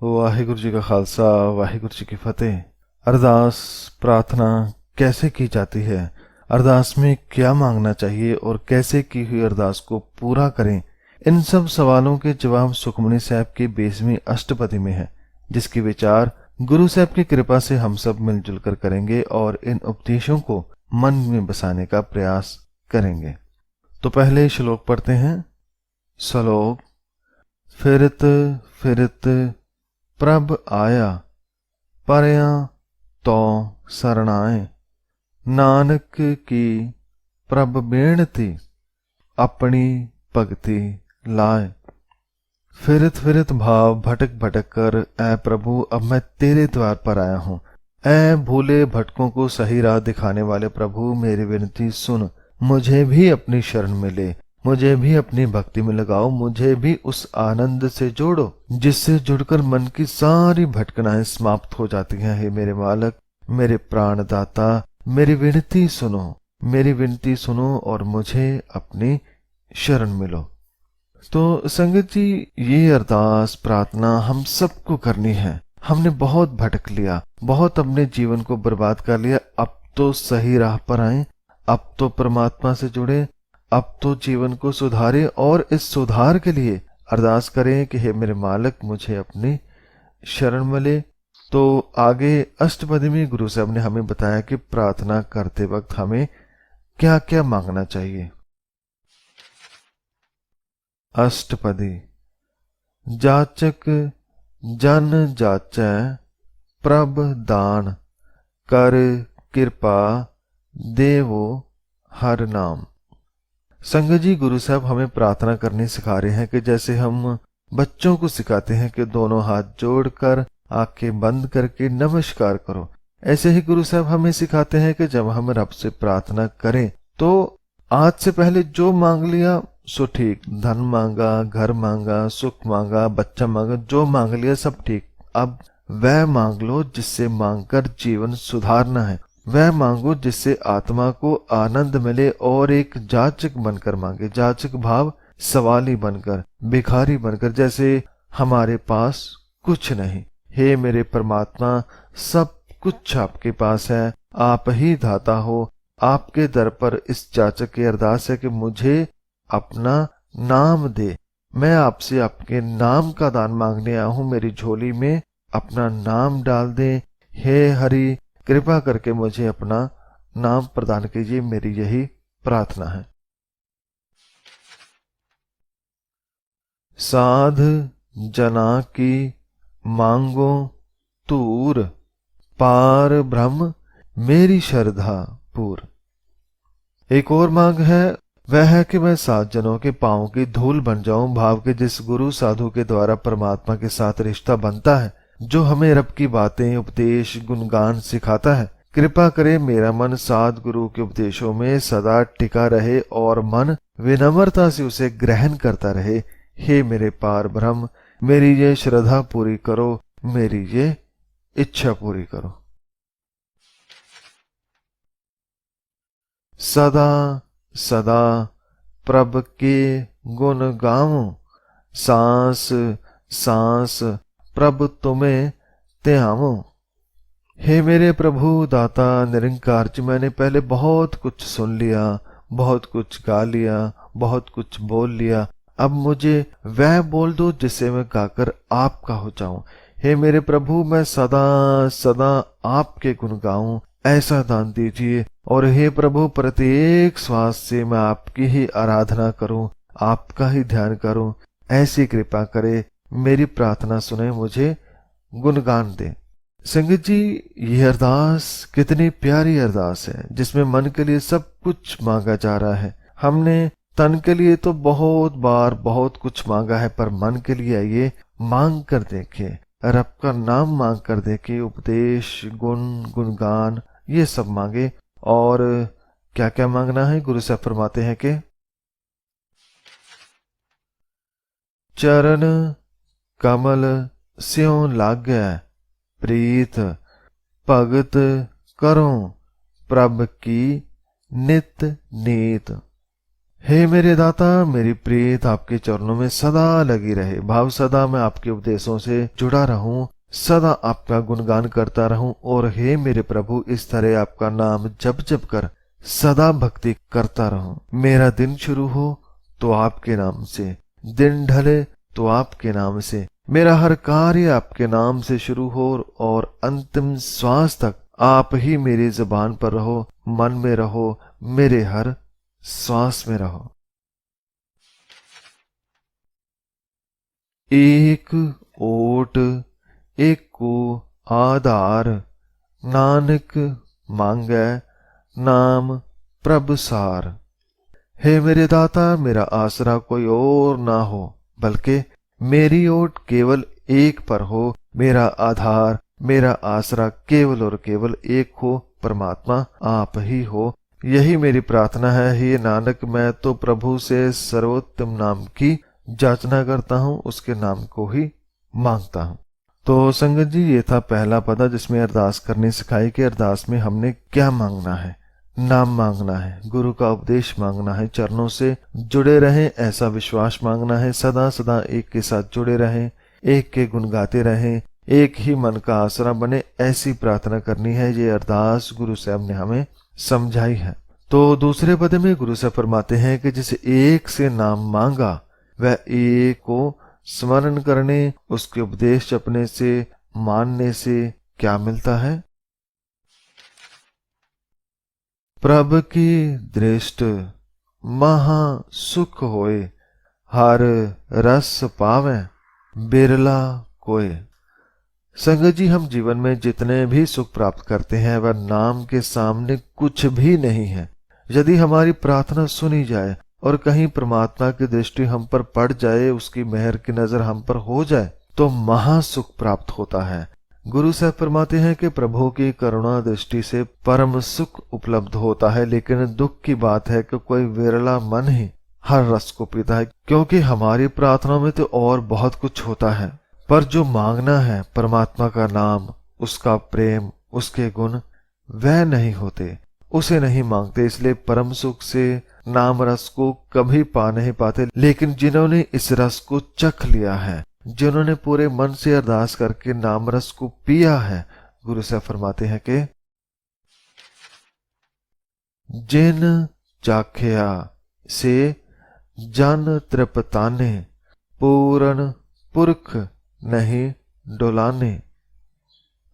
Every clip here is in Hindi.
वाहिगुरु जी का खालसा, वाहिगुरु जी की फतेह। अरदास प्रार्थना कैसे की जाती है, अरदास में क्या मांगना चाहिए और कैसे की हुई अरदास को पूरा करें, इन सब सवालों के जवाब सुखमनी साहब की 20वीं अष्टपदी में है, जिसकी विचार गुरु साहब की कृपा से हम सब मिलजुल कर करेंगे और इन उपदेशों को मन में बसाने का प्रयास करेंगे। तो पहले श्लोक पढ़ते हैं। श्लोक। फिरत फिरत प्रभ आया, परया तो सरणाए, नानक की प्रभ बेनती, अपनी भक्ति लाए। फिरत फिरत भाव भटक भटक कर, ऐ प्रभु अब मैं तेरे द्वार पर आया हूँ। ऐ भूले भटकों को सही राह दिखाने वाले प्रभु, मेरी विनती सुन, मुझे भी अपनी शरण में ले, मुझे भी अपनी भक्ति में लगाओ, मुझे भी उस आनंद से जोड़ो जिससे जुड़कर मन की सारी भटकनाएं समाप्त हो जाती हैं। हे मेरे मालक, मेरे प्राणदाता, मेरी विनती सुनो, मेरी विनती सुनो और मुझे अपनी शरण मिलो। तो संगत जी, ये अरदास प्रार्थना हम सबको करनी है। हमने बहुत भटक लिया, बहुत अपने जीवन को बर्बाद कर लिया। अब तो सही राह पर आए, अब तो परमात्मा से जुड़े, अब तो जीवन को सुधारें और इस सुधार के लिए अरदास करें कि हे मेरे मालिक, मुझे अपनी शरण मिले। तो आगे अष्टपदी में गुरु साहब ने हमें बताया कि प्रार्थना करते वक्त हमें क्या क्या मांगना चाहिए। अष्टपदी। जाचक जन जाचै, प्रभ दान, कर कृपा देवो हर नाम। संगत जी, गुरु साहब हमें प्रार्थना करनी सिखा रहे हैं कि जैसे हम बच्चों को सिखाते हैं कि दोनों हाथ जोड़कर आंखें बंद करके नमस्कार करो, ऐसे ही गुरु साहब हमें सिखाते हैं कि जब हम रब से प्रार्थना करें तो आज से पहले जो मांग लिया सो ठीक, धन मांगा, घर मांगा, सुख मांगा, बच्चा मांगा, जो मांग लिया सब ठीक। अब वह मांग लो जिससे मांगकर जीवन सुधारना है, वह मांगो जिससे आत्मा को आनंद मिले और एक जाचक बनकर मांगे। जाचक भाव सवाली बनकर, भिखारी बनकर, जैसे हमारे पास कुछ नहीं। हे मेरे परमात्मा, सब कुछ आपके पास है, आप ही दाता हो। आपके दर पर इस जाचक की अरदास है कि मुझे अपना नाम दे। मैं आपसे आपके नाम का दान मांगने आया हूं, मेरी झोली में अपना नाम डाल दे। हे हरि, कृपा करके मुझे अपना नाम प्रदान कीजिए, मेरी यही प्रार्थना है। साध जना की मांगो तूर, पार ब्रह्म मेरी श्रद्धा पूर। एक और मांग है, वह है कि मैं सात जनों के पांव की धूल बन जाऊं। भाव के जिस गुरु साधु के द्वारा परमात्मा के साथ रिश्ता बनता है, जो हमें रब की बातें, उपदेश, गुणगान सिखाता है, कृपा करे मेरा मन सात गुरु के उपदेशों में सदा टिका रहे और मन विनम्रता से उसे ग्रहण करता रहे। हे मेरे पार ब्रह्म, मेरी ये श्रद्धा पूरी करो, मेरी ये इच्छा पूरी करो। सदा सदा प्रभ के गुण गाऊं, सांस सांस प्रभ तुम्हें ध्याऊं। हे मेरे प्रभु दाता निरंकार जी, मैंने पहले बहुत कुछ सुन लिया, बहुत कुछ गा लिया, बहुत कुछ बोल लिया। अब मुझे वह बोल दो जिससे मैं गाकर आपका हो जाऊं। हे मेरे प्रभु, मैं सदा सदा आपके गुण गाऊं, ऐसा दान दीजिए। और हे प्रभु, प्रत्येक श्वास से मैं आपकी ही आराधना करूं, आपका ही ध्यान करूं। ऐसी कृपा करे, मेरी प्रार्थना सुने, मुझे गुणगान दे। संगत जी, यह अरदास कितनी प्यारी अरदास है, जिसमें मन के लिए सब कुछ मांगा जा रहा है। हमने तन के लिए तो बहुत बार बहुत कुछ मांगा है, पर मन के लिए आइए मांग कर देखिए, रब का नाम मांग कर देखिए, उपदेश, गुण, गुणगान, ये सब मांगे। और क्या क्या मांगना है, गुरु साहब फरमाते हैं कि चरण कमल स्यों लागै, प्रीत भगत करो प्रभ की नित नीत। हे मेरे दाता, मेरी प्रीत आपके चरणों में सदा लगी रहे। भाव सदा मैं आपके उपदेशों से जुड़ा रहूं, सदा आपका गुणगान करता रहूं, और हे मेरे प्रभु, इस तरह आपका नाम जप जप कर सदा भक्ति करता रहूं। मेरा दिन शुरू हो तो आपके नाम से, दिन ढले तो आपके नाम से, मेरा हर कार्य आपके नाम से शुरू हो और अंतिम श्वास तक आप ही मेरी जुबान पर रहो, मन में रहो, मेरे हर श्वास में रहो। एक ओट एक को आधार, नानक मांगै नाम प्रभ सार। हे मेरे दाता, मेरा आसरा कोई और ना हो, बल्कि मेरी ओट केवल एक पर हो। मेरा आधार, मेरा आसरा केवल और केवल एक हो, परमात्मा आप ही हो। यही मेरी प्रार्थना है। हे नानक, मैं तो प्रभु से सर्वोत्तम नाम की जाचना करता हूँ, उसके नाम को ही मांगता हूँ। तो संगत जी, ये था पहला पदा जिसमें अरदास करनी सिखाई कि अरदास में हमने क्या मांगना है। नाम मांगना है, गुरु का उपदेश मांगना है, चरणों से जुड़े रहें ऐसा विश्वास मांगना है, सदा सदा एक के साथ जुड़े रहें, एक के गुण गाते रहें, एक ही मन का आसरा बने, ऐसी प्रार्थना करनी है। ये अरदास गुरु साहब ने हमें समझाई है। तो दूसरे पद में गुरु साहब फरमाते हैं कि जिसे एक से नाम मांगा वह एक को स्मरण करने, उसके उपदेश अपने से मानने से क्या मिलता है? प्रभ की दृष्ट महा सुख होए, हर रस पावे बिरला कोय। संगत जी, हम जीवन में जितने भी सुख प्राप्त करते हैं वह नाम के सामने कुछ भी नहीं है। यदि हमारी प्रार्थना सुनी जाए और कहीं परमात्मा की दृष्टि हम पर पड़ जाए, उसकी मेहर की नजर हम पर हो जाए, तो महासुख प्राप्त होता है। गुरु साहब फरमाते हैं कि प्रभु की करुणा दृष्टि से परम सुख उपलब्ध होता है, लेकिन दुख की बात है कि कोई विरला मन ही हर रस को पीता है, क्योंकि हमारी प्रार्थना में तो और बहुत कुछ होता है, पर जो मांगना है परमात्मा का नाम, उसका प्रेम, उसके गुण, वह नहीं होते, उसे नहीं मांगते। इसलिए परम सुख से नाम रस को कभी पा नहीं पाते। लेकिन जिन्होंने इस रस को चख लिया है, जिन्होंने पूरे मन से अरदास करके नाम रस को पिया है, गुरु साहब फरमाते हैं कि जिन चाख्या से जन तृपताने, पूरन पुरख नहीं डोलाने।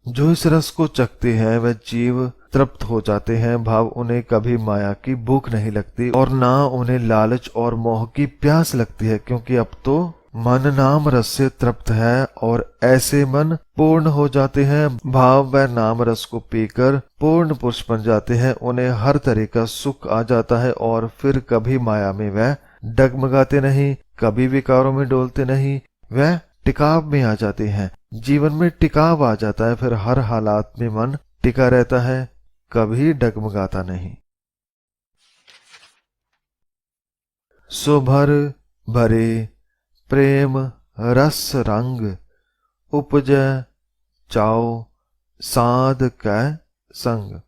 जो इस रस को चखते हैं वह जीव तृप्त हो जाते हैं। भाव उन्हें कभी माया की भूख नहीं लगती और ना उन्हें लालच और मोह की प्यास लगती है, क्योंकि अब तो मन नाम रस से तृप्त है और ऐसे मन पूर्ण हो जाते हैं। भाव वह नाम रस को पीकर पूर्ण पुरुष बन जाते हैं, उन्हें हर तरह का सुख आ जाता है और फिर कभी माया में वह डगमगाते नहीं, कभी विकारों में डोलते नहीं, वह टिकाव में आ जाते हैं। जीवन में टिकाव आ जाता है, फिर हर हालात में मन टिका रहता है, कभी डगमगाता नहीं। सुभर भरे प्रेम रस रंग, उपजै चाओ साध कै संग।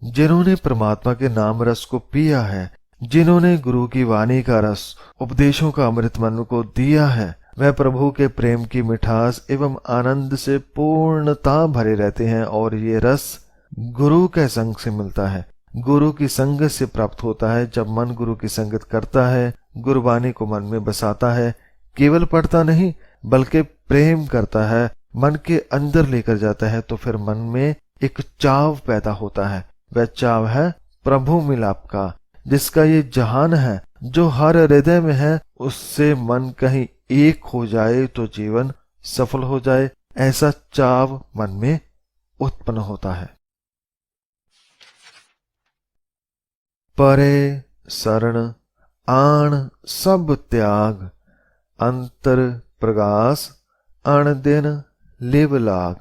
जिन्होंने परमात्मा के नाम रस को पिया है, जिन्होंने गुरु की वाणी का रस, उपदेशों का अमृत मन को दिया है, वह प्रभु के प्रेम की मिठास एवं आनंद से पूर्णता भरे रहते हैं। और ये रस गुरु के संग से मिलता है, गुरु की संगत से प्राप्त होता है। जब मन गुरु की संगत करता है, गुरबानी को मन में बसाता है, केवल पढ़ता नहीं बल्कि प्रेम करता है, मन के अंदर लेकर जाता है, तो फिर मन में एक चाव पैदा होता है। वह चाव है प्रभु मिलाप का, जिसका ये जहान है, जो हर हृदय में है, उससे मन कहीं एक हो जाए तो जीवन सफल हो जाए, ऐसा चाव मन में उत्पन्न होता है। परे शरण आण सब त्याग, अंतर प्रगास अण दिन लिव लाग।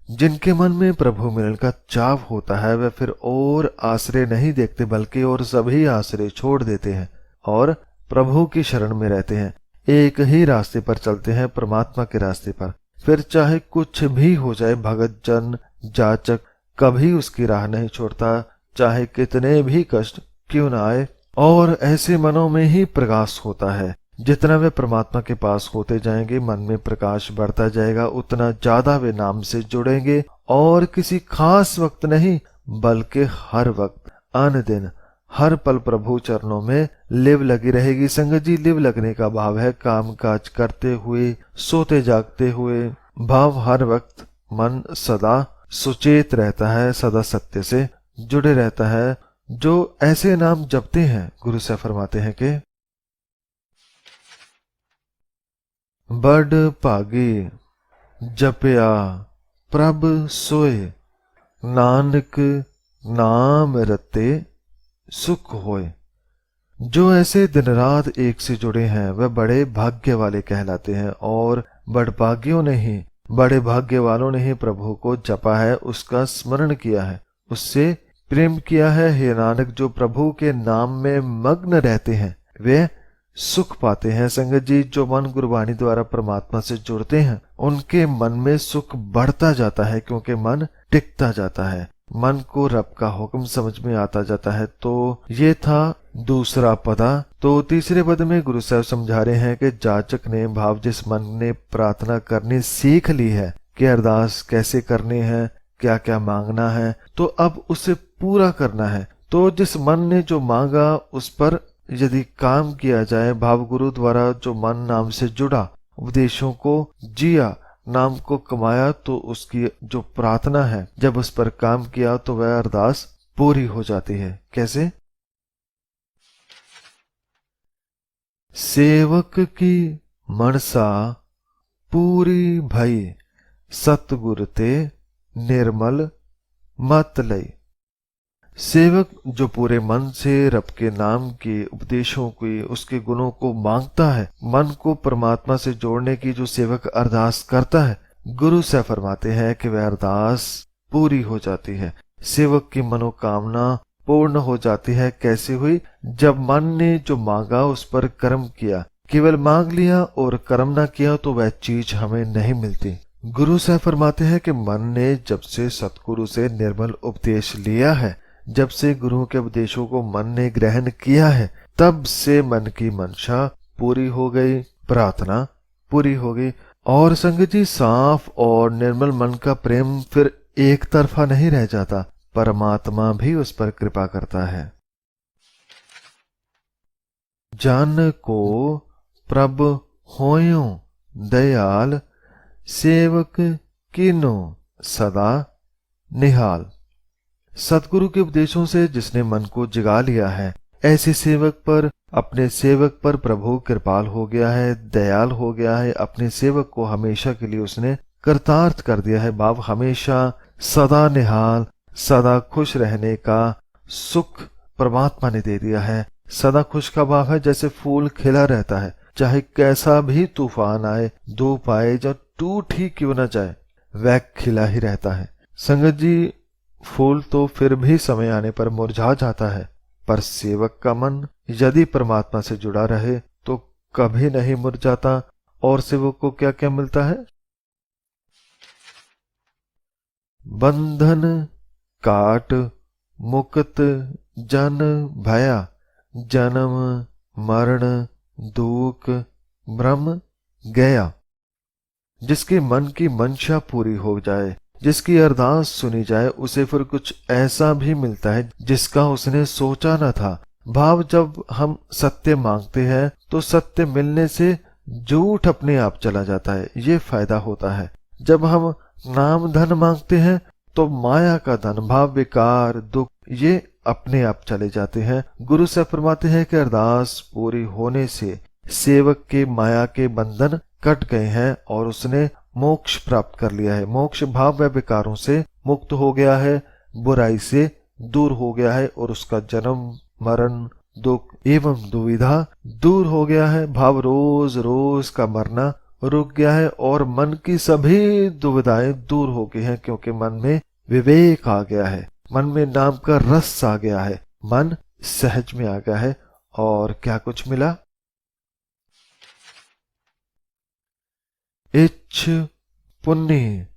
जिनके मन में प्रभु मिलन का चाव होता है, वह फिर और आश्रय नहीं देखते बल्कि और सभी आश्रय छोड़ देते हैं और प्रभु की शरण में रहते हैं। एक ही रास्ते पर चलते हैं, परमात्मा के रास्ते पर। फिर चाहे कुछ भी हो जाए, भगत जन जाचक कभी उसकी राह नहीं छोड़ता, चाहे कितने भी कष्ट क्यों ना आए, और ऐसे मनों में ही प्रकाश होता है। जितना वे परमात्मा के पास होते जाएंगे, मन में प्रकाश बढ़ता जाएगा, उतना ज्यादा वे नाम से जुड़ेंगे। और किसी खास वक्त नहीं, बल्कि हर वक्त, अन दिन, हर पल प्रभु चरणों में लिव लगी रहेगी। संगत जी, लिव लगने का भाव है काम काज करते हुए, सोते जागते हुए। भाव हर वक्त मन सदा सुचेत रहता है, सदा सत्य से जुड़े रहता है। जो ऐसे नाम जपते हैं, गुरु साहब फरमाते हैं कि बड़ भागे जपया प्रभ सोए, नानक नाम रते सुख होए। जो ऐसे दिन रात एक से जुड़े हैं, वह बड़े भाग्य वाले कहलाते हैं। और बड़भाग्यों ने ही, बड़े भाग्य वालों ने ही प्रभु को जपा है, उसका स्मरण किया है, उससे प्रेम किया है। हे नानक, जो प्रभु के नाम में मग्न रहते हैं वे सुख पाते हैं। संगत जी, जो मन गुरबाणी द्वारा परमात्मा से जुड़ते हैं, उनके मन में सुख बढ़ता जाता है, क्योंकि मन टिकता जाता है, मन को रब का हुक्म समझ में आता जाता है। तो ये था दूसरा पदा। तो तीसरे पद में गुरु साहब समझा रहे हैं कि जाचक ने, भाव जिस मन ने प्रार्थना करनी सीख ली है कि अरदास कैसे करनी है, क्या क्या मांगना है, तो अब उसे पूरा करना है। तो जिस मन ने जो मांगा उस पर यदि काम किया जाए, भाव गुरु द्वारा जो मन नाम से जुड़ा, उपदेशों को जिया, नाम को कमाया, तो उसकी जो प्रार्थना है, जब उस पर काम किया तो वह अरदास पूरी हो जाती है। कैसे? सेवक की मनसा पूरी भई, सतगुर ते निर्मल मत लई। सेवक जो पूरे मन से रब के नाम के उपदेशों के, उसके गुणों को मांगता है, मन को परमात्मा से जोड़ने की जो सेवक अरदास करता है, गुरु से फरमाते हैं कि वह अरदास पूरी हो जाती है। सेवक की मनोकामना पूर्ण हो जाती है। कैसे हुई? जब मन ने जो मांगा उस पर कर्म किया। केवल मांग लिया और कर्म न किया तो वह चीज हमें नहीं मिलती। गुरु साहब फरमाते हैं कि मन ने जब से सतगुरु से निर्मल उपदेश लिया है, जब से गुरु के उपदेशों को मन ने ग्रहण किया है, तब से मन की मंशा पूरी हो गई, प्रार्थना पूरी हो गई। और संगत जी, साफ और निर्मल मन का प्रेम फिर एक तरफा नहीं रह जाता, परमात्मा भी उस पर कृपा करता है। जन को प्रभ होयो दयाल, सेवक किनो सदा निहाल। सतगुरु के उपदेशों से जिसने मन को जगा लिया है, ऐसे सेवक पर, अपने सेवक पर प्रभु कृपाल हो गया है, दयाल हो गया है। अपने सेवक को हमेशा के लिए उसने कृतार्थ कर दिया है। भाव हमेशा सदा निहाल, सदा खुश रहने का सुख परमात्मा ने दे दिया है। सदा खुश का भाव है जैसे फूल खिला रहता है, चाहे कैसा भी तूफान आए, धूप आए, जो टूट ही क्यों न जाए, वह खिला ही रहता है। संगत जी, फूल तो फिर भी समय आने पर मुरझा जाता है, पर सेवक का मन यदि परमात्मा से जुड़ा रहे तो कभी नहीं मुरझाता। और सेवक को क्या क्या मिलता है? बंधन काट मुक्त जन भया, जन्म मरण दुख ब्रह्म गया। जिसके मन की मंशा पूरी हो जाए, जिसकी अरदास सुनी जाए, उसे फिर कुछ ऐसा भी मिलता है जिसका उसने सोचा न था। भाव जब हम सत्य मांगते हैं तो सत्य मिलने से झूठ अपने आप चला जाता है, ये फायदा होता है। जब हम नाम धन मांगते हैं तो माया का धन, भाव विकार दुख, ये अपने आप चले जाते हैं। गुरु से फरमाते हैं कि अरदास पूरी होने से सेवक के माया के बंधन कट गए हैं और उसने मोक्ष प्राप्त कर लिया है। मोक्ष भाव व विकारों से मुक्त हो गया है, बुराई से दूर हो गया है और उसका जन्म मरण दुख एवं दुविधा दूर हो गया है। भाव रोज रोज का मरना रुक गया है और मन की सभी दुविधाएं दूर हो गई हैं, क्योंकि मन में विवेक आ गया है, मन में नाम का रस आ गया है, मन सहज में आ गया है। और क्या कुछ मिला? इच्छ पुण्य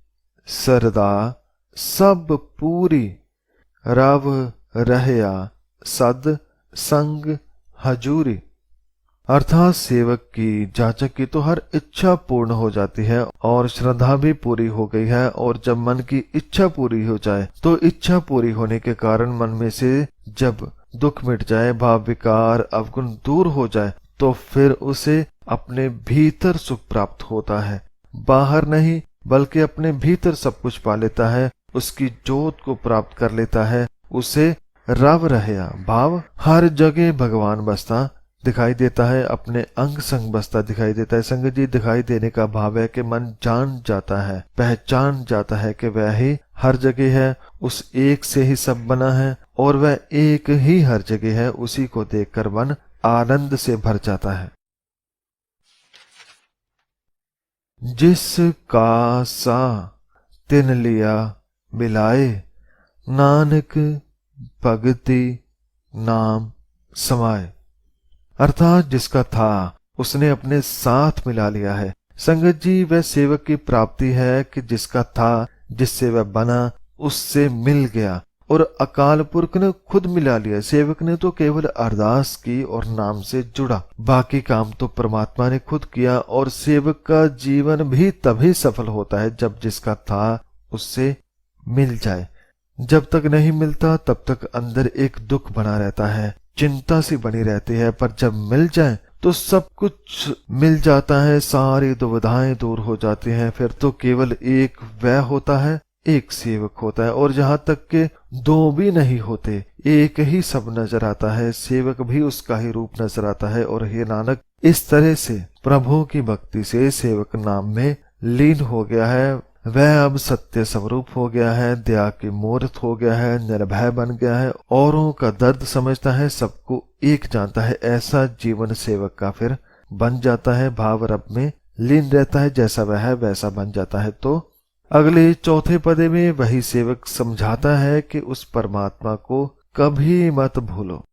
सरदा सब पूरी, रव रहया सद संग हजूरी अर्थात सेवक की जाचक की तो हर इच्छा पूर्ण हो जाती है और श्रद्धा भी पूरी हो गई है। और जब मन की इच्छा पूरी हो जाए तो इच्छा पूरी होने के कारण मन में से जब दुख मिट जाए, भाव विकार अवगुण दूर हो जाए, तो फिर उसे अपने भीतर सुख प्राप्त होता है। बाहर नहीं बल्कि अपने भीतर सब कुछ पा लेता है, उसकी जोत को प्राप्त कर लेता है। उसे रव रहया भाव हर जगह भगवान बसता दिखाई देता है, अपने अंग संग बसता दिखाई देता है। संगत जी, दिखाई देने का भाव है कि मन जान जाता है, पहचान जाता है कि वह ही हर जगह है, उस एक से ही सब बना है और वह एक ही हर जगह है। उसी को देखकर मन आनंद से भर जाता है। जिस का सा तिन लिया मिलाए, नानक भगति नाम समाए। अर्थात जिसका था उसने अपने साथ मिला लिया है। संगत जी, वह सेवक की प्राप्ति है कि जिसका था, जिससे वह बना, उससे मिल गया और अकाल पुरख ने खुद मिला लिया। सेवक ने तो केवल अरदास की और नाम से जुड़ा, बाकी काम तो परमात्मा ने खुद किया। और सेवक का जीवन भी तभी सफल होता है जब जिसका था उससे मिल जाए। जब तक नहीं मिलता तब तक अंदर एक दुख बना रहता है, चिंता सी बनी रहती है, पर जब मिल जाए तो सब कुछ मिल जाता है, सारी दुविधाएं दूर हो जाती हैं। फिर तो केवल एक वह होता है, एक सेवक होता है। और जहां तक के दो भी नहीं होते, एक ही सब नजर आता है, सेवक भी उसका ही रूप नजर आता है। और हे नानक, इस तरह से प्रभु की भक्ति से सेवक नाम में लीन हो गया है। वह अब सत्य स्वरूप हो गया है, दया की मूर्त हो गया है, निर्भय बन गया है, औरों का दर्द समझता है, सबको एक जानता है। ऐसा जीवन सेवक का फिर बन जाता है, भाव रब में लीन रहता है, जैसा वह है वैसा बन जाता है। तो अगले चौथे पदे में वही सेवक समझाता है कि उस परमात्मा को कभी मत भूलो।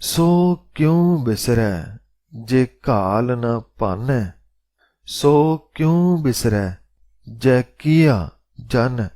सो क्यों बिसरै जे काल न पानै, सो क्यों बिसरै जय किया जन।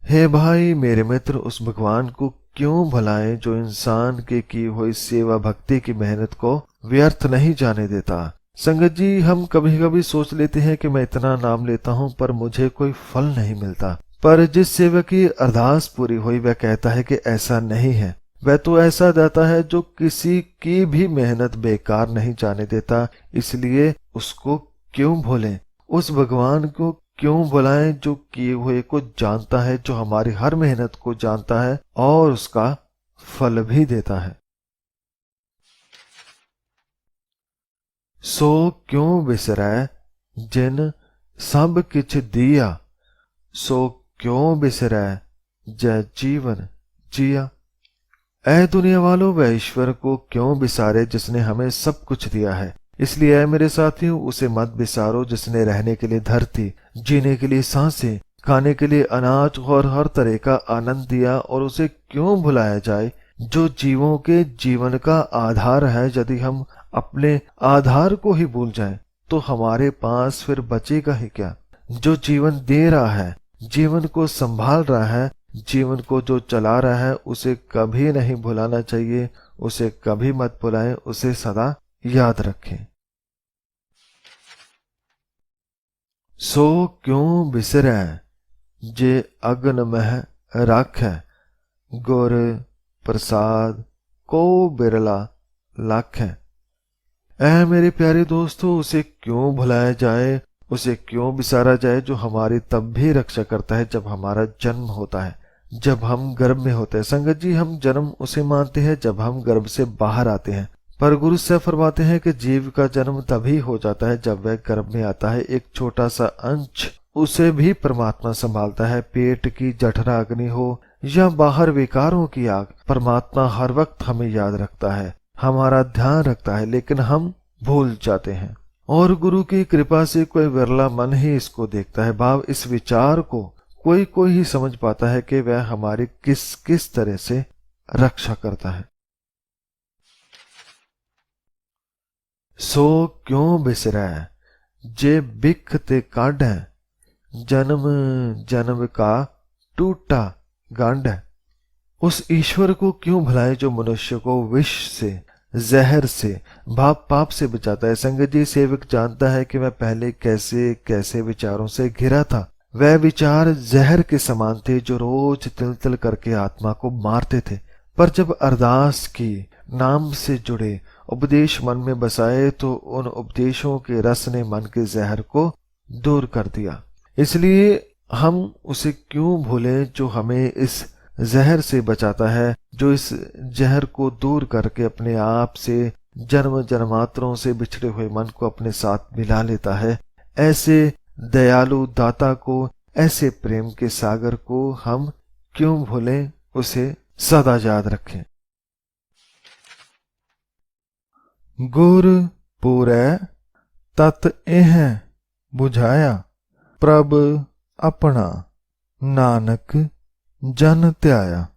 हे भाई मेरे मित्र, उस भगवान को क्यों भुलाएं जो इंसान के की हुई सेवा भक्ति की मेहनत को व्यर्थ नहीं जाने देता। संगत जी, हम कभी कभी सोच लेते हैं कि मैं इतना नाम लेता हूं पर मुझे कोई फल नहीं मिलता। पर जिस सेवक की अरदास पूरी हुई वह कहता है कि ऐसा नहीं है। वह तो ऐसा दाता है जो किसी की भी मेहनत बेकार नहीं जाने देता। इसलिए उसको क्यों भूलें, उस भगवान को क्यों बुलाएं जो किए हुए को जानता है, जो हमारी हर मेहनत को जानता है और उसका फल भी देता है। सो क्यों बिसरै जिन सब किछ दिया, सो क्यों बिसरै जय जीवन जिया। ऐ दुनिया वालों, वह ईश्वर को क्यों बिसारे जिसने हमें सब कुछ दिया है। इसलिए ऐ मेरे साथियों, उसे मत बिसारो जिसने रहने के लिए धरती, जीने के लिए सांसें, खाने के लिए अनाज और हर तरह का आनंद दिया। और उसे क्यों भुलाया जाए जो जीवों के जीवन का आधार है। यदि हम अपने आधार को ही भूल जाएं तो हमारे पास फिर बचेगा ही क्या। जो जीवन दे रहा है, जीवन को संभाल रहा है, जीवन को जो चला रहा है, उसे कभी नहीं भुलाना चाहिए। उसे कभी मत भुलाएं, उसे सदा याद रखें। सो क्यों बिसरै जे अगन मह राखै, गुर प्रसाद को बिरला लाखै। ऐ मेरे प्यारे दोस्तों, उसे क्यों भुलाया जाए, उसे क्यों बिसारा जाए जो हमारी तब भी रक्षा करता है जब हमारा जन्म होता है, जब हम गर्भ में होते हैं। संगत जी, हम जन्म उसे मानते हैं जब हम गर्भ से बाहर आते हैं, पर गुरु साहब फरमाते हैं कि जीव का जन्म तभी हो जाता है जब वह गर्भ में आता है। एक छोटा सा अंश उसे भी परमात्मा संभालता है। पेट की जठरा अग्नि हो या बाहर विकारों की आग, परमात्मा हर वक्त हमें याद रखता है, हमारा ध्यान रखता है, लेकिन हम भूल जाते हैं। और गुरु की कृपा से कोई विरला मन ही इसको देखता है। भाव इस विचार को कोई ही समझ पाता है कि वह हमारी किस किस तरह से रक्षा करता है। सो क्यों बिसरै जे बिख ते काढ़ै, जन्म जन्म का टूटा गांढ। उस ईश्वर को क्यों भुलाए जो मनुष्य को विष से, जहर से, भाप पाप से बचाता है। संगत जी, सेवक जानता है कि मैं पहले कैसे कैसे विचारों से घिरा था। वह विचार जहर के समान थे जो रोज तिल तिल करके आत्मा को मारते थे। पर जब अरदास की, नाम से जुड़े, उपदेश मन में बसाए तो उन उपदेशों के रस ने मन के जहर को दूर कर दिया। इसलिए हम उसे क्यों भूलें जो हमें इस जहर से बचाता है, जो इस जहर को दूर करके अपने आप से जन्म जन्मांतरों से बिछड़े हुए मन को अपने साथ मिला लेता है। ऐसे दयालु दाता को, ऐसे प्रेम के सागर को हम क्यों भूलें, उसे सदा याद रखें। गुर पूरै तत एह बुझाया, प्रभ अपना नानक जन त्याया।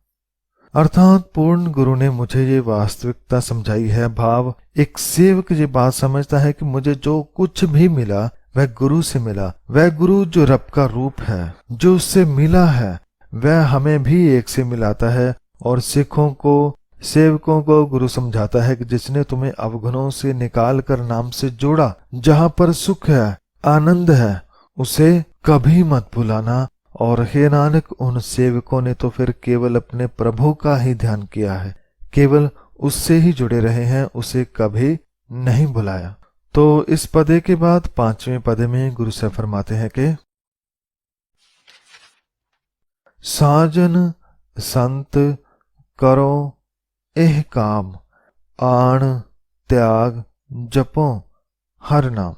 अर्थात पूर्ण गुरु ने मुझे ये वास्तविकता समझाई है। भाव, एक सेवक ये बात समझता है कि मुझे जो कुछ भी मिला वह गुरु से मिला। वह गुरु जो रब का रूप है, जो उससे मिला है, वह हमें भी एक से मिलाता है। और सिखों को, सेवकों को गुरु समझाता है कि जिसने तुम्हें अवगुणों से निकाल कर नाम से जोड़ा, जहां पर सुख है, आनंद है, उसे कभी मत भुलाना। और हे नानक, उन सेवकों ने तो फिर केवल अपने प्रभु का ही ध्यान किया है, केवल उससे ही जुड़े रहे हैं, उसे कभी नहीं भुलाया। तो इस पदे के बाद 5वें पदे में गुरु साहब फरमाते हैं कि साजन संत करो एह काम, आण त्याग जपो हर नाम।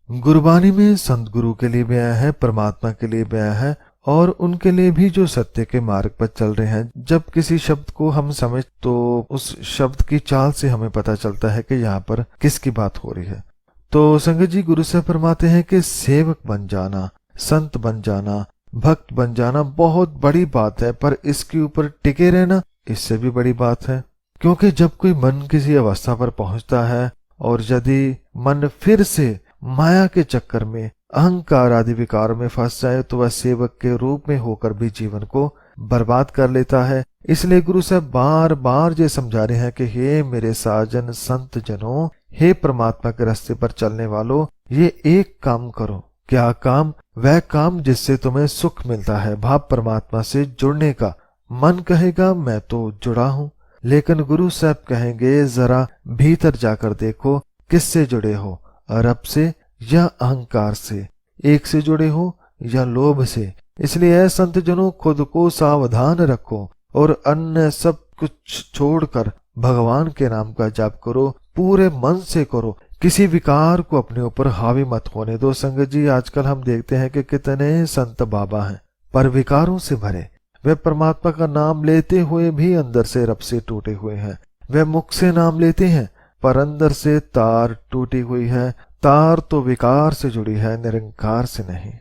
गुरबानी में संत गुरु के लिए भी आया है, परमात्मा के लिए भी आया है, और उनके लिए भी जो सत्य के मार्ग पर चल रहे हैं। जब किसी शब्द को हम समझ तो उस शब्द की चाल से हमें पता चलता है कि यहाँ पर किसकी बात हो रही है। तो संगत जी, गुरु से फरमाते हैं कि सेवक बन जाना, संत बन जाना, भक्त बन जाना बहुत बड़ी बात है, पर इसके ऊपर टिके रहना इससे भी बड़ी बात है। क्योंकि जब कोई मन किसी अवस्था पर पहुंचता है और यदि मन फिर से माया के चक्कर में, अहंकार आदि विकार में फंस जाए तो वह सेवक के रूप में होकर भी जीवन को बर्बाद कर लेता है। इसलिए गुरु साहब बार बार ये समझा रहे हैं कि हे मेरे साजन संत जनों, हे परमात्मा के रास्ते पर चलने वालों, ये एक काम करो। क्या काम? वह काम जिससे तुम्हें सुख मिलता है, भाव परमात्मा से जुड़ने का। मन कहेगा मैं तो जुड़ा हूं, लेकिन गुरु साहब कहेंगे जरा भीतर जाकर देखो किससे जुड़े हो, रब से या अहंकार से, एक से जुड़े हो या लोभ से। इसलिए संत जनों, खुद को सावधान रखो और अन्य सब कुछ छोड़कर भगवान के नाम का जाप करो, पूरे मन से करो, किसी विकार को अपने ऊपर हावी मत होने दो। संगत जी, आजकल हम देखते हैं कि कितने संत बाबा हैं पर विकारों से भरे। वे परमात्मा का नाम लेते हुए भी अंदर से रब से टूटे हुए हैं। वे मुख से नाम लेते हैं पर अंदर से तार टूटी हुई है। तार तो विकार से जुड़ी है, निरंकार से नहीं।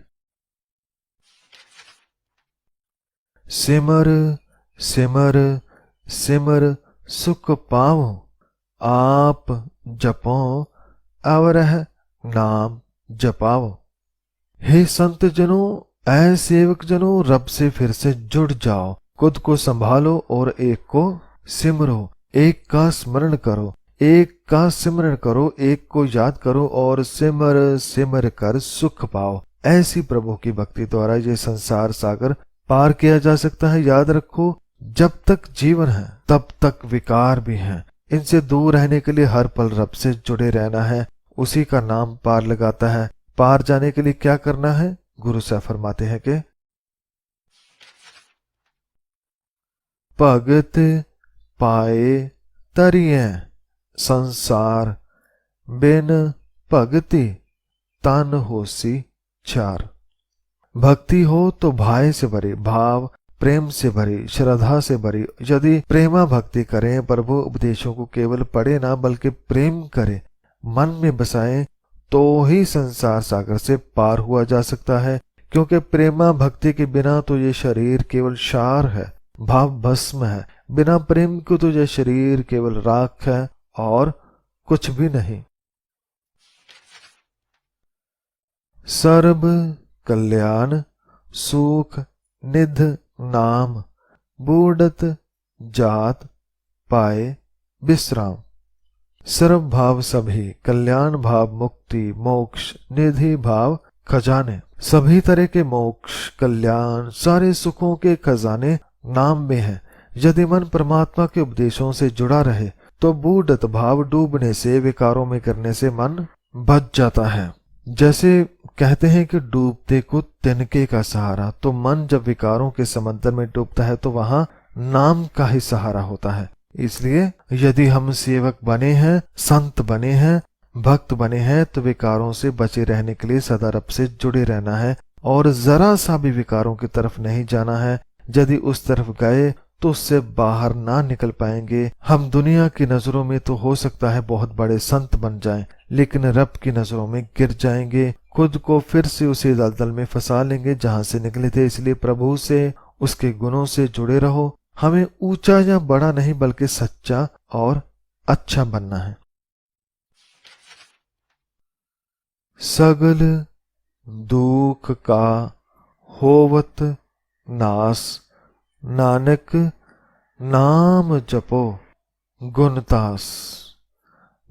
सिमर सिमर सिमर सुख पाओ, आप जपो अवरह नाम जपाओ। हे संत जनों, ऐ सेवक जनों, रब से फिर से जुड़ जाओ, खुद को संभालो और एक को सिमरो, एक का स्मरण करो, एक का सिमरण करो, एक को याद करो और सिमर सिमर कर सुख पाओ। ऐसी प्रभु की भक्ति द्वारा ये संसार सागर पार किया जा सकता है। याद रखो, जब तक जीवन है तब तक विकार भी हैं। इनसे दूर रहने के लिए हर पल रब से जुड़े रहना है, उसी का नाम पार लगाता है। पार जाने के लिए क्या करना है? गुरु साहब फरमाते हैं कि भगत पाए तरिए संसार, बिन भगति तन होसी चार। भक्ति हो तो भाव से भरी, भाव प्रेम से भरी, श्रद्धा से भरी। यदि प्रेमा भक्ति करें, प्रभु उपदेशों को केवल पढ़े ना बल्कि प्रेम करें, मन में बसाएं, तो ही संसार सागर से पार हुआ जा सकता है। क्योंकि प्रेमा भक्ति के बिना तो ये शरीर केवल सार है, भाव भस्म है। बिना प्रेम को तो यह शरीर केवल राख है और कुछ भी नहीं। सर्व कल्याण सुख निध नाम, बूढ़त जात पाए विश्राम। सर्व भाव सभी कल्याण भाव मुक्ति मोक्ष निधि भाव खजाने। सभी तरह के मोक्ष कल्याण सारे सुखों के खजाने नाम में हैं। यदि मन परमात्मा के उपदेशों से जुड़ा रहे तो बूढ़त भाव डूबने से विकारों में करने से मन बच जाता है। जैसे कहते हैं कि डूबते को तिनके का सहारा, तो मन जब विकारों के समंदर में डूबता है तो वहां नाम का ही सहारा होता है। इसलिए यदि हम सेवक बने हैं, संत बने हैं, भक्त बने हैं तो विकारों से बचे रहने के लिए सदा रब से जुड़े रहना है और जरा सा भी विकारों की तरफ नहीं जाना है। यदि उस तरफ गए तो उससे बाहर ना निकल पाएंगे। हम दुनिया की नजरों में तो हो सकता है बहुत बड़े संत बन जाएं, लेकिन रब की नजरों में गिर जाएंगे, खुद को फिर से उसी दलदल में फंसा लेंगे जहां से निकले थे। इसलिए प्रभु से, उसके गुणों से जुड़े रहो। हमें ऊंचा या बड़ा नहीं बल्कि सच्चा और अच्छा बनना है। सगल दुख का होवत नास, नानक नाम जपो गुणतास।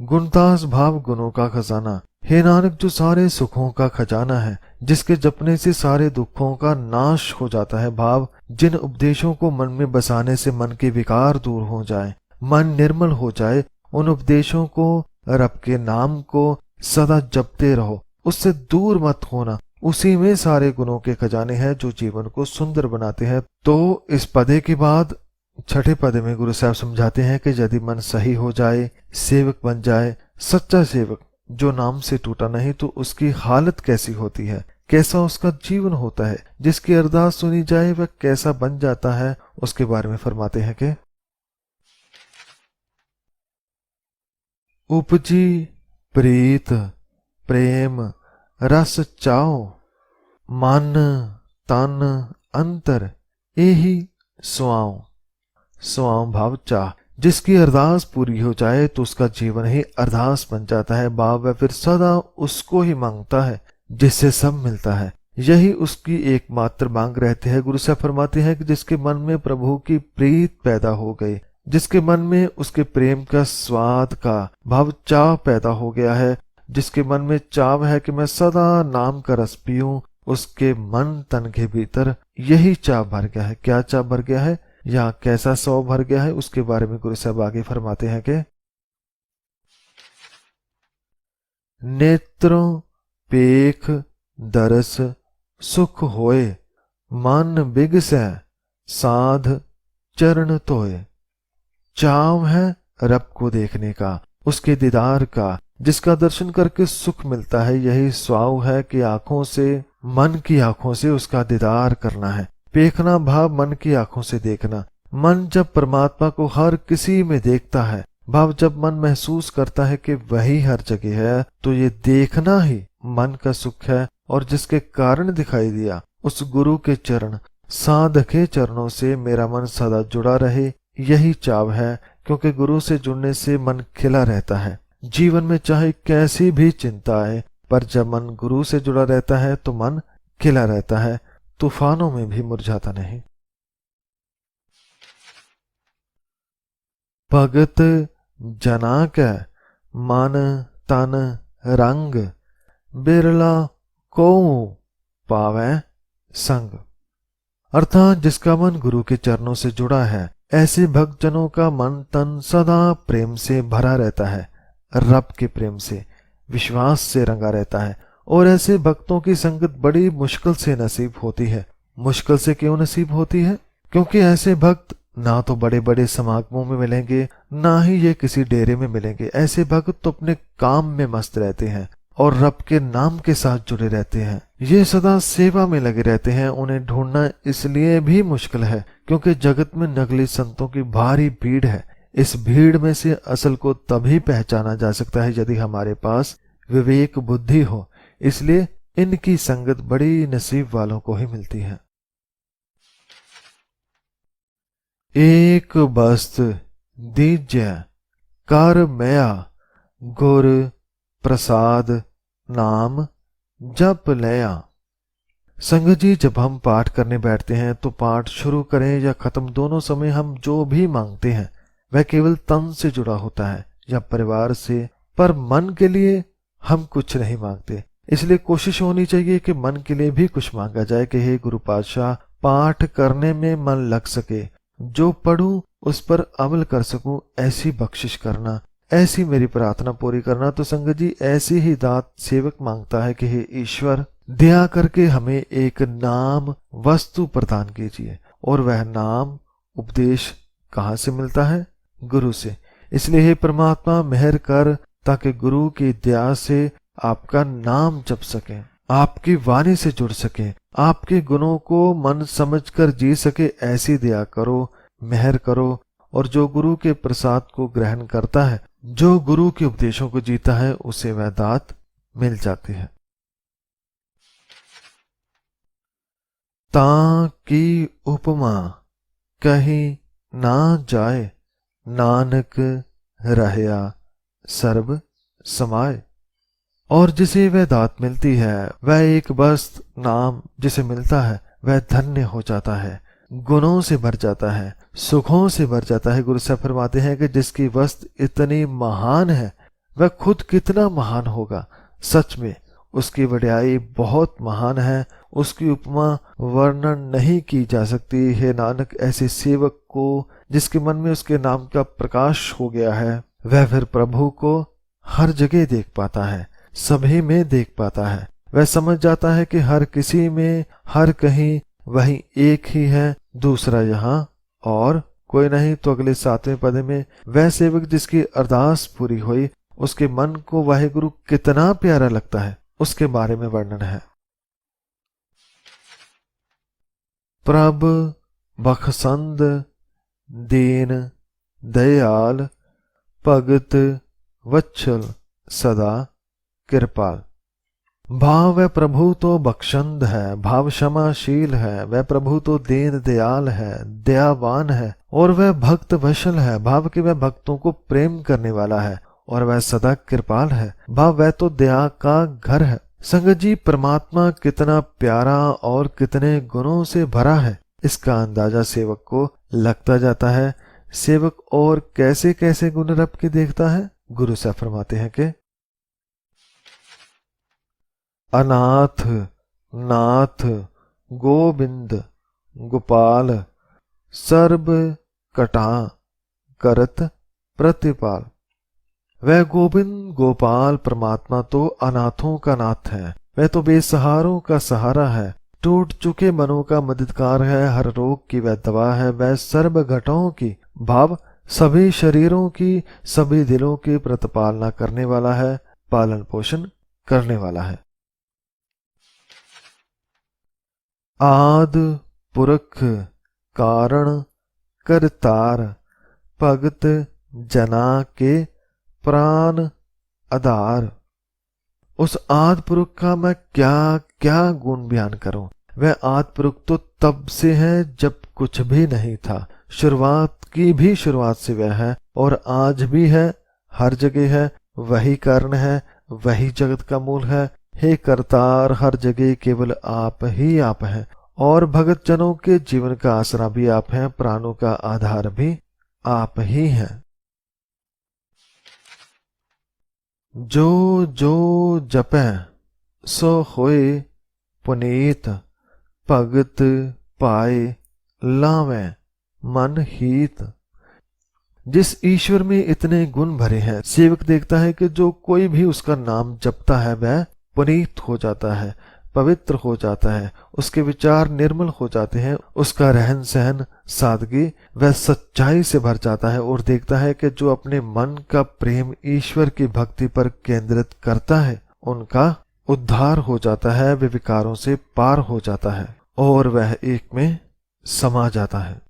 गुणतास भाव गुणों का खजाना। हे नानक, जो सारे सुखों का खजाना है, जिसके जपने से सारे दुखों का नाश हो जाता है। भाव जिन उपदेशों को मन में बसाने से मन के विकार दूर हो जाए, मन निर्मल हो जाए, उन उपदेशों को, रब के नाम को सदा जपते रहो, उससे दूर मत होना। उसी में सारे गुणों के खजाने हैं जो जीवन को सुंदर बनाते हैं। तो इस पदे के बाद छठे पद में गुरु साहब समझाते हैं कि यदि मन सही हो जाए, सेवक बन जाए, सच्चा सेवक जो नाम से टूटा नहीं, तो उसकी हालत कैसी होती है, कैसा उसका जीवन होता है। जिसकी अरदास सुनी जाए वह कैसा बन जाता है, उसके बारे में फरमाते हैं कि उपजी प्रीत प्रेम रस चाओ, मन तन अंतर एही सुआओ। सुआओ भाव चाह। जिसकी अरदास पूरी हो जाए तो उसका जीवन ही अरदास बन जाता है। भाव वह फिर सदा उसको ही मांगता है जिससे सब मिलता है। यही उसकी एकमात्र मांग रहती है। गुरु साहब फरमाते हैं कि जिसके मन में प्रभु की प्रीत पैदा हो गई, जिसके मन में उसके प्रेम का स्वाद का भाव चाव पैदा हो गया है, जिसके मन में चाव है कि मैं सदा नाम का रस पीऊं, उसके मन तन के भीतर यही चाव भर गया है। क्या चाव भर गया है या कैसा सौ भर गया है, उसके बारे में गुरु साहब आगे फरमाते हैं कि नेत्रों पेख दरस सुख होए, मन बिगसै साध चरण तोए। चाव है रब को देखने का, उसके दीदार का, जिसका दर्शन करके सुख मिलता है। यही स्वाव है कि आंखों से, मन की आंखों से उसका दीदार करना है। पेखना भाव मन की आंखों से देखना। मन जब परमात्मा को हर किसी में देखता है, भाव जब मन महसूस करता है कि वही हर जगह है, तो ये देखना ही मन का सुख है। और जिसके कारण दिखाई दिया उस गुरु के चरण, साधक के चरणों से मेरा मन सदा जुड़ा रहे, यही चाव है। क्योंकि गुरु से जुड़ने से मन खिला रहता है। जीवन में चाहे कैसी भी चिंता आए, पर जब मन गुरु से जुड़ा रहता है तो मन खिला रहता है, तूफानों में भी मुरझाता नहीं। भगत जना के मन तन रंग, बिरला को पावे संग। अर्थात जिसका मन गुरु के चरणों से जुड़ा है, ऐसे भक्त जनों का मन तन सदा प्रेम से भरा रहता है, रब के प्रेम से, विश्वास से रंगा रहता है। और ऐसे भक्तों की संगत बड़ी मुश्किल से नसीब होती है। मुश्किल से क्यों नसीब होती है? क्योंकि ऐसे भक्त ना तो बड़े बड़े समागमों में मिलेंगे, ना ही ये किसी डेरे में मिलेंगे। ऐसे भक्त तो अपने काम में मस्त रहते हैं और रब के नाम के साथ जुड़े रहते हैं। ये सदा सेवा में लगे रहते हैं। उन्हें ढूंढना इसलिए भी मुश्किल है क्योंकि जगत में नकली संतों की भारी भीड़ है। इस भीड़ में से असल को तभी पहचाना जा सकता है यदि हमारे पास विवेक बुद्धि हो। इसलिए इनकी संगत बड़ी नसीब वालों को ही मिलती है। एक बस्त दीज्य कर मया, गुर प्रसाद नाम जप लया। संगत जी, जब हम पाठ करने बैठते हैं तो पाठ शुरू करें या खत्म, दोनों समय हम जो भी मांगते हैं वह केवल तन से जुड़ा होता है या परिवार से, पर मन के लिए हम कुछ नहीं मांगते। इसलिए कोशिश होनी चाहिए कि मन के लिए भी कुछ मांगा जाए कि हे गुरु पातशाह, पाठ करने में मन लग सके, जो पढ़ूं उस पर अमल कर सकूं, ऐसी बख्शिश करना, ऐसी मेरी प्रार्थना पूरी करना। तो संगत जी, ऐसी ही दात सेवक मांगता है कि हे ईश्वर, दया करके हमें एक नाम वस्तु प्रदान कीजिए। और वह नाम उपदेश कहाँ से मिलता है? गुरु से। इसलिए हे परमात्मा, मेहर कर ताकि गुरु की दया से आपका नाम जप सके, आपकी वाणी से जुड़ सके, आपके गुणों को मन समझकर जी सके, ऐसी दया करो, मेहर करो। और जो गुरु के प्रसाद को ग्रहण करता है, जो गुरु के उपदेशों को जीता है, उसे वह दात मिल जाती है। ताकि उपमा कहीं ना जाए, नानक रहया सर्ब समाए। और जिसे वह दात मिलती है, वह एक बस नाम जिसे मिलता है, वह धन्य हो जाता है, गुणों से भर जाता है, सुखों से भर जाता है। गुरु साहब फरमाते हैं कि जिसकी वस्त इतनी महान है, वह खुद कितना महान होगा। सच में उसकी वड्याई बहुत महान है, उसकी उपमा वर्णन नहीं की जा सकती। हे नानक, ऐसे सेवक को जिसके मन में उसके नाम का प्रकाश हो गया है, वह फिर प्रभु को हर जगह देख पाता है, सभी में देख पाता है। वह समझ जाता है कि हर किसी में, हर कहीं वही एक ही है, दूसरा यहाँ और कोई नहीं। तो अगले 7वें पद में वह सेवक जिसकी अरदास पूरी हुई, उसके मन को वाहिगुरु कितना प्यारा लगता है, उसके बारे में वर्णन है। प्रभ बखसंद दीन दयाल, भगत वत्सल सदा कृपाल। भाव वह प्रभु तो बख्शंद है, भाव क्षमाशील है, वह प्रभु तो दीन दयाल है, दयावान है, और वह भक्त वत्सल है, भाव कि वह भक्तों को प्रेम करने वाला है, और वह सदा कृपाल है, भाव वह तो दया का घर है। संगत जी, परमात्मा कितना प्यारा और कितने गुणों से भरा है, इसका अंदाजा सेवक को लगता जाता है। सेवक और कैसे कैसे गुण रब के देखता है? गुरु साहब फरमाते हैं कि अनाथ नाथ गोविंद गोपाल, सर्ब कटा करत प्रतिपाल। वह गोविंद गोपाल परमात्मा तो अनाथों का नाथ है, वह तो बेसहारों का सहारा है, टूट चुके मनों का मददगार है, हर रोग की वह दवा है, वह सर्ब घटों की, भाव सभी शरीरों की, सभी दिलों की प्रतिपालना करने वाला है, पालन पोषण करने वाला है। आद पुरख कारण करतार, भगत जना के प्राण आधार। उस आद पुरुष का मैं क्या क्या गुण बयान करूं। वह आद पुरुष तो तब से है जब कुछ भी नहीं था, शुरुआत की भी शुरुआत से वह है, और आज भी है, हर जगह है, वही कारण है, वही जगत का मूल है। हे करतार, हर जगह केवल आप ही आप हैं, और भगत जनों के जीवन का आसरा भी आप हैं, प्राणों का आधार भी आप ही हैं। जो जो जपै सो होए पुनीत, भगत पाए लावें मन हीत। जिस ईश्वर में इतने गुण भरे हैं, सेवक देखता है कि जो कोई भी उसका नाम जपता है वह पुनीत हो जाता है, पवित्र हो जाता है, उसके विचार निर्मल हो जाते हैं, उसका रहन सहन सादगी वह सच्चाई से भर जाता है, और देखता है कि जो अपने मन का प्रेम ईश्वर की भक्ति पर केंद्रित करता है, उनका उद्धार हो जाता है, वे विकारों से पार हो जाता है, और वह एक में समा जाता है।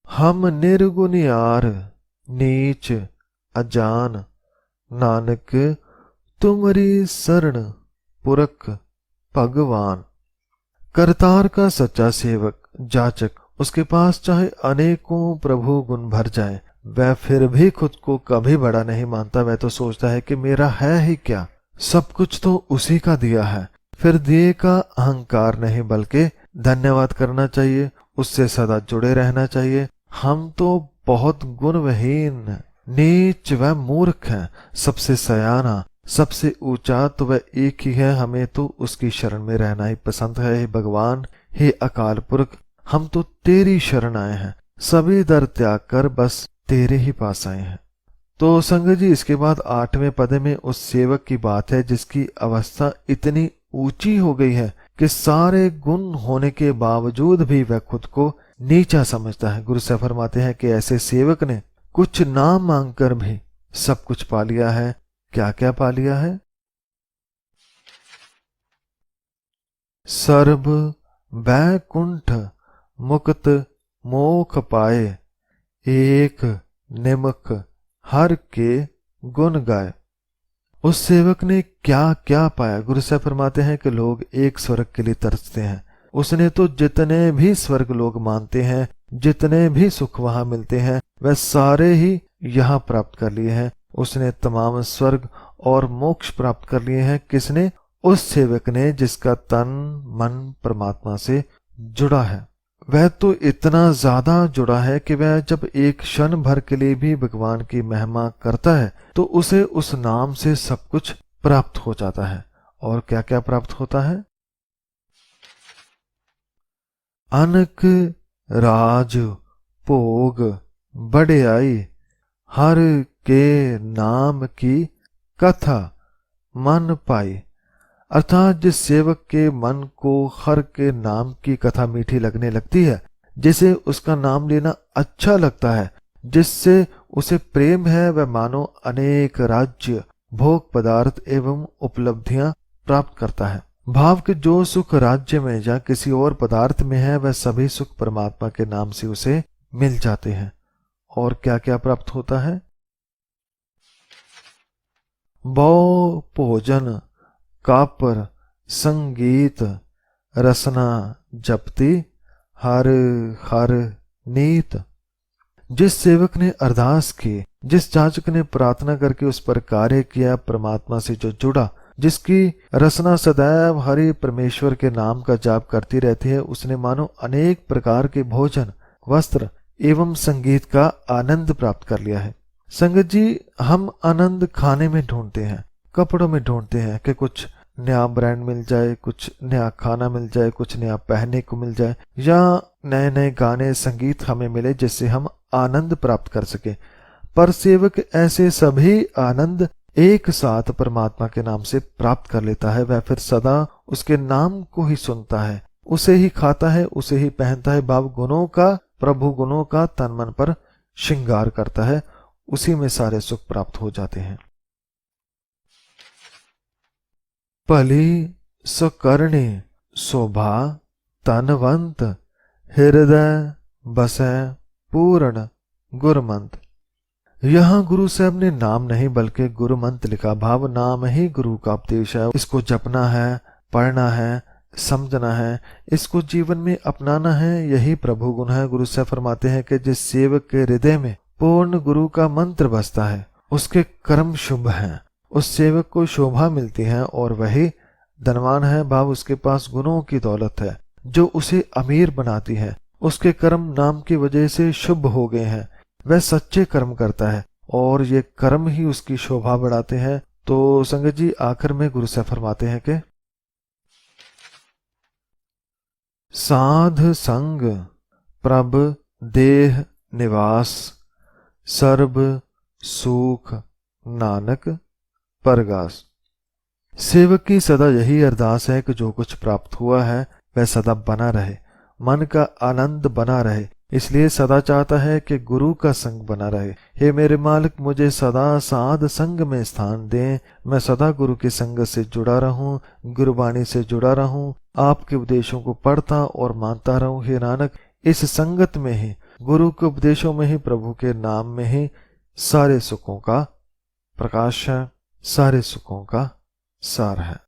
हम निर्गुण यार नीच अजान, नानक तुम्हारी शरण पुरख भगवान। करतार का सच्चा सेवक जाचक, उसके पास चाहे अनेकों प्रभु गुण भर जाए, वह फिर भी खुद को कभी बड़ा नहीं मानता। वह तो सोचता है कि मेरा है ही क्या, सब कुछ तो उसी का दिया है, फिर दिए का अहंकार नहीं बल्कि धन्यवाद करना चाहिए, उससे सदा जुड़े रहना चाहिए। हम तो बहुत गुणविहीन, नीच व मूर्ख हैं, सबसे सयाना, सबसे ऊंचा तो वह एक ही है, हमें तो उसकी शरण में रहना ही पसंद है। हे भगवान, हे अकाल पुरख, हम तो तेरी शरण आए हैं, सभी दर त्याग कर बस तेरे ही पास आए हैं। तो संगत जी, इसके बाद 8वें पद में उस सेवक की बात है जिसकी अवस्था इतनी ऊंची हो गई है कि सारे गुण होने के बावजूद भी वह खुद को नीचा समझता है। गुरु साहब फरमाते हैं कि ऐसे सेवक ने कुछ ना मांगकर भी सब कुछ पा लिया है। क्या क्या पा लिया है? सर्व बैकुंठ मुक्त मोख पाए, एक निमक हर के गुण गाए। उस सेवक ने क्या क्या पाया? गुरु साहब फरमाते हैं कि लोग एक स्वर्ग के लिए तरसते हैं, उसने तो जितने भी स्वर्ग लोग मानते हैं, जितने भी सुख वहां मिलते हैं, वह सारे ही यहाँ प्राप्त कर लिए हैं। उसने तमाम स्वर्ग और मोक्ष प्राप्त कर लिए हैं। किसने? उस सेवक ने जिसका तन मन परमात्मा से जुड़ा है। वह तो इतना ज्यादा जुड़ा है कि वह जब एक क्षण भर के लिए भी भगवान की महिमा करता है तो उसे उस नाम से सब कुछ प्राप्त हो जाता है। और क्या क्या प्राप्त होता है? अनक राज भोग बढ़ियाई, हर के नाम की कथा मन पाई। अर्थात जिस सेवक के मन को हर के नाम की कथा मीठी लगने लगती है, जिसे उसका नाम लेना अच्छा लगता है, जिससे उसे प्रेम है, वह मानो अनेक राज्य भोग पदार्थ एवं उपलब्धियां प्राप्त करता है। भाव के जो सुख राज्य में या किसी और पदार्थ में है, वह सभी सुख परमात्मा के नाम से उसे मिल जाते हैं। और क्या क्या प्राप्त होता है? बहु भोजन कापर संगीत रसना जपती, हर हर नीत। जिस सेवक ने अरदास की, जिस जाचक ने प्रार्थना करके उस पर कार्य किया, परमात्मा से जो जुड़ा, जिसकी रसना सदैव हरि परमेश्वर के नाम का जाप करती रहती है, उसने मानो अनेक प्रकार के भोजन, वस्त्र एवं संगीत का आनंद प्राप्त कर लिया है। संगत जी, हम आनंद खाने में ढूंढते हैं, कपड़ों में ढूंढते हैं कि कुछ नया ब्रांड मिल जाए, कुछ नया खाना मिल जाए, कुछ नया पहनने को मिल जाए, या नए नए गाने संगीत हमें मिले जिससे हम आनंद प्राप्त कर सके। पर सेवक ऐसे सभी आनंद एक साथ परमात्मा के नाम से प्राप्त कर लेता है। वह फिर सदा उसके नाम को ही सुनता है, उसे ही खाता है, उसे ही पहनता है, भाव गुणों का, प्रभु गुणों का तन मन पर श्रृंगार करता है, उसी में सारे सुख प्राप्त हो जाते हैं। भली सुकर्णी शोभा तनवंत, हृदय बसै पूर्ण गुरमंत। यहाँ गुरु साहब ने नाम नहीं बल्कि गुरुमंत्र लिखा। भाव नाम ही गुरु का उपदेश है, इसको जपना है, पढ़ना है, समझना है, इसको जीवन में अपनाना है, यही प्रभु गुण है। गुरु साहब फरमाते हैं कि जिस सेवक के हृदय में पूर्ण गुरु का मंत्र बसता है, उसके कर्म शुभ हैं, उस सेवक को शोभा मिलती है और वही धनवान है। भाव उसके पास गुणों की दौलत है जो उसे अमीर बनाती है, उसके कर्म नाम की वजह से शुभ हो गए हैं, वह सच्चे कर्म करता है और ये कर्म ही उसकी शोभा बढ़ाते हैं। तो संगत जी, आखिर में गुरु साहब फरमाते हैं कि साध संग प्रभ देह निवास, सर्ब सुख नानक परगास। सेवक की सदा यही अरदास है कि जो कुछ प्राप्त हुआ है वह सदा बना रहे, मन का आनंद बना रहे, इसलिए सदा चाहता है कि गुरु का संग बना रहे। हे मेरे मालिक, मुझे सदा साध संग में स्थान दें, मैं सदा गुरु के संग से जुड़ा रहूं, गुरुवाणी से जुड़ा रहूं, आपके उपदेशों को पढ़ता और मानता रहूं। हे नानक, इस संगत में ही, गुरु के उपदेशों में ही, प्रभु के नाम में ही सारे सुखों का प्रकाश है, सारे सुखों का सार है।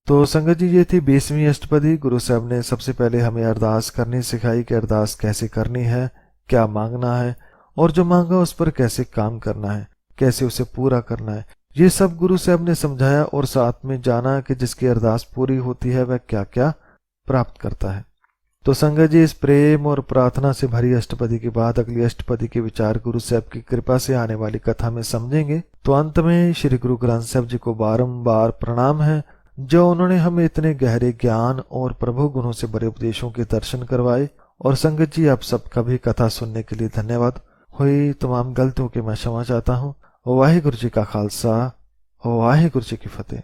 तो संगत जी, ये थी 20वीं अष्टपदी। गुरु साहब ने सबसे पहले हमें अरदास करनी सिखाई कि अरदास कैसे करनी है, क्या मांगना है और जो मांगा उस पर कैसे काम करना है। कैसे उसे पूरा करना है। ये सब गुरु साहब ने समझाया और साथ में जाना कि जिसकी अरदास पूरी होती है वह क्या क्या प्राप्त करता है। तो संगत जी, इस प्रेम और प्रार्थना से भरी अष्टपदी के बाद अगली अष्टपदी के विचार गुरु साहब की कृपा से आने वाली कथा में समझेंगे। तो अंत में श्री गुरु ग्रंथ साहब जी को बारंबार प्रणाम है, जो उन्होंने हमें इतने गहरे ज्ञान और प्रभु गुणों से भरे उपदेशों के दर्शन करवाए। और संगत जी, आप सबका भी कथा सुनने के लिए धन्यवाद। हुई तमाम गलतियों के मैं क्षमा चाहता हूँ। वाहिगुरु जी का खालसा, वाहिगुरु जी की फतेह।